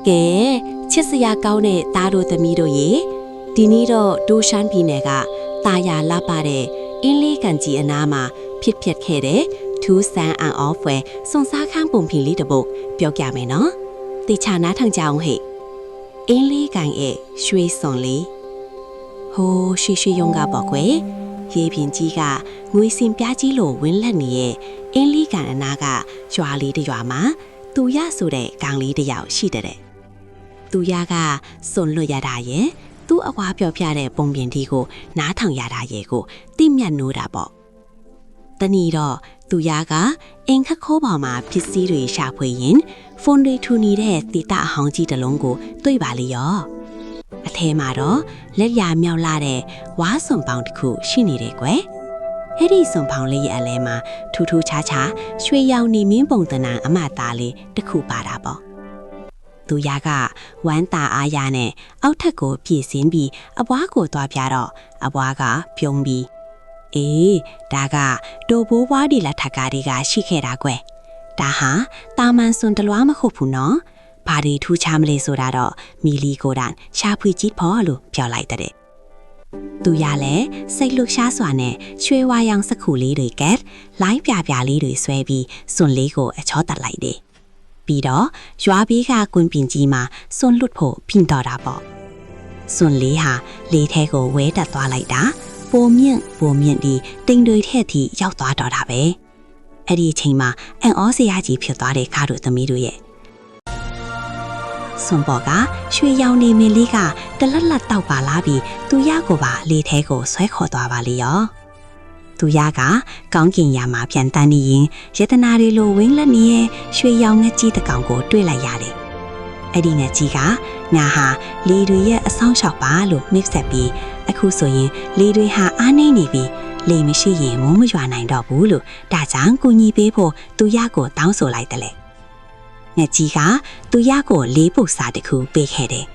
ကဲချစ်စရာကောင်းတဲ့သားတို့သမီးတို့ရေဒီနေ့တော့ဒိုရှမ်းပြည်နယ်ကတာယာလှပတဲ့အင်းလေးကန်ကြီးအနားမှာဖြစ်ခဲ့တဲ့ထူးဆန်းအံ့ဩဖွယ်စွန်စားခန်းပုံပြင်လေးတစ်ပုဒ်ပြောပြမယ်နော်တေချာနားထောင်ကြအောင်ဟဲ့အင်းလေးကန်ရဲ့ရွှေစွန်လေးဟိုးရွှေရုံကပေါ့ကွယ်ရေပြင်ကြီးကငွေစင်ပြားကြီးလိုဝင်းလက်နေရဲ့အင်းလေးကန်အနားကရွာလေးတစ်ရွာမှာသူရဆိုတဲ့ကောင်လေးတစ်ယောက်ရှိတဲ့သူရကစွန်လွတ်ရတာရဲ့သူ့အဝါပြောပြတဲ့ပုံပြင်ဒီကိုနားထောင်ရတာရဲ့ကိုတိမြတ်နိုးတာပေါ့တနည်းတော့သူရကအင်ခက်ခိုးပေါ်မှာပစ္စည်းတွေရှာဖွေရင်ဖုန်းတွေထူနေတဲ့တီတာအဟောင်းကြီးတစ်လုံးကိုတွေ့ပါလေရောအထဲမှာတော့လက်ရမြောက်လာတဲ့ဝါစွန်ပေါင်တစ်ခုရှိနေတယ်ကွယ်အဲ့ဒီစွန်ပေါင်လေးရဲ့အလဲမှာထူးထူးခြားခြားရွှေရောင်နေမင်းပုံတနံအမသားလေးတစ်ခုပါတာပေါ့သူရကဝမ်းတာအားရနဲ့အောက်ထက်ကိုပြည့်စင်းပြီးအပွားကိုသွားပြတော့အပွားကပြုံးပြီးအေးဒါကဒိုဘိုးဘွားဒီလက်ထက်ကတွေကရှိခဲ့တာကွယ်ဒါဟာတာမန်စွန်တလွားမဟုတ်ဘူးနော်ဘာတွေထူးခြားမလဲဆိုတာတော့မီလီကိုတန်ရှာဖွေကြည့်ဖို့လို့ပြောလိုက်တဲ့သူရလည်းစိတ်လှရှားစွာနဲ့ရွှေဝါရောင်စခုလေးတွေကလိုင်းပြပြလေးတွေဆွဲပြီးစွန်လေးကိုအချောတက်လိုက်တယ်ပြီးတော့ရွာဘေးကကွင်းပင်ကြီးမှာစွန်လွတ်ဖို့ပြင်တော်တာပေါ့စွန်လေးဟာလေထဲကိုဝဲတက်သွားလိုက်တာပိုမြင့်ဒီတိမ်တွေထဲထိရောက်သွားတော့တာပဲအဲ့ဒီအချိန်မှာအန်ဩစရာကြီးဖြစ်သွားတဲ့ခါတို့သမီးတို့ရဲ့စွန်ပေါ်ကရွှေရောင်နေမင်းလေးကတလက်လက်တောက်ပါလာပြီးသူရကိုပါလေထဲကိုဆွဲခေါ်သွားပါလေရောသူရကကောင်းကင်ယာမှာပြန်တန်းနေရင်ရတနာတွေလိုဝင်းလက်နေရဲ့ရွှေရောင်ငှက်ကြီးတစ်ကောင်ကိုတွေ့လိုက်ရတယ်အဲ့ဒီငှက်ကြီးကငါဟာလေတွေရဲ့အဆောင်လျှောက်ပါလို့နှိပ်စက်ပြီးအခုဆိုရင်လေတွေဟာအားနေနေပြီးလေမရှိရင်မိုးမရွာနိုင်တော့ဘူးလို့ဒါကြောင့်ကိုကြီးပေးဖို့သူရကိုတောင်းဆိုလိုက်တယ်လေငှက်ကြီးကသူရကိုလေးပုတ်စာတစ်ခုပေးခဲ့တယ်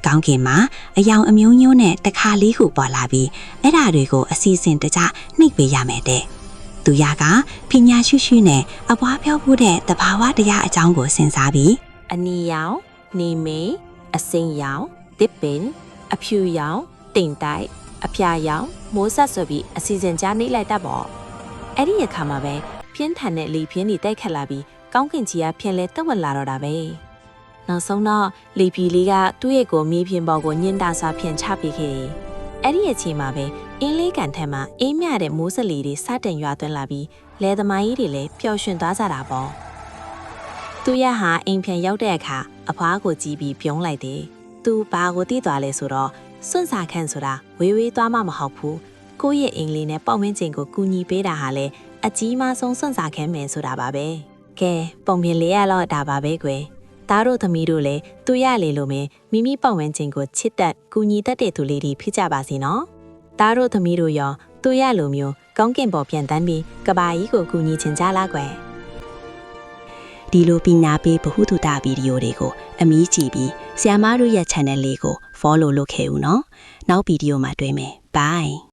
ကောင်းကင်မှာအယောင်အမျိုးမျိုးနဲ့တခါလေးခုပေါ်လာပြီးအဲ့ဓာတွေကိုအစီအစဉ်တကျနှိပ်ပေးရမယ်တဲ့သူရကပညာရှိနဲ့အပွားပြောဖို့တဲ့တဘာဝတရားအကြောင်းကိုစဉ်းစားပြီးအနီရောင်နေမေးအစိမ်းရောင်တစ်ပင်အဖြူရောင်တိမ်တိုက်အဖျားရောင်မိုးဆက်ဆိုပြီးအစီအစဉ်ကြားနှိပ်လိုက်တတ်ပေါ့အဲ့ဒီအခါမှာပဲပြင်းထန်တဲ့လေပြင်းတွေတိုက်ခတ်လာပြီးကောင်းကင်ကြီးကဖြင်းလဲတက်ဝက်လာတော့တာပဲနောက်ဆုံးတော့လေပီလေးကသူ့ရဲ့ကိုမြေပြင်ပေါ်ကိုညင်တာစွာဖြန့်ချပေးခဲ့တယ်။အဲ့ဒီအချိန်မှာပဲအင်းလေးကန်ထက်မှာအေးမြတဲ့မိုးစလီတွေစတင်ရွာသွင်းလာပြီးလယ်သမားကြီးတွေလည်းပျော်ရွှင်သွားကြတာပေါ့။သူရဟာအိမ်ပြန်ရောက်တဲ့အခါအဖွားကိုကြည့်ပြီးပြုံးလိုက်တယ်။သူဘာကိုသိသွားလဲဆိုတော့စွန့်စားခန့်ဆိုတာဝေးသွားမှမဟုတ်ဘူး။ကိုယ့်ရဲ့အိမ်လေးနဲ့ပေါက်ဝင်းချိန်ကိုကူညီပေးတာဟာလည်းအကြီးမားဆုံးစွန့်စားခန့်မယ်ဆိုတာပါပဲ။ကဲပုံပြင်လေးရတော့ဒါပါပဲကွယ်။သားတို့သမီးတို့လည်းသူရလေလိုမယ်မိမိပတ်ဝန်းကျင်ကိုချစ်တတ်ကူညီတတ်တဲ့သူလေးတွေဖြစ်ကြပါစေနော်သားတို့သမီးတို့ရောသူရလိုမျိုးကောင်းကင်ပေါ်ပြန်တန်းပြီးကဘာကြီးကိုကူညီချင်ကြလားကွယ်ဒီလိုပညာပေးဗဟုသုတဗီဒီယိုတွေကိုအမီးကြည့်ပြီးဆရာမတို့ရဲ့ channel လေးကို follow လုပ်ခဲ့ဦးနော်နောက်ဗီဒီယိုမှာတွေ့မယ် bye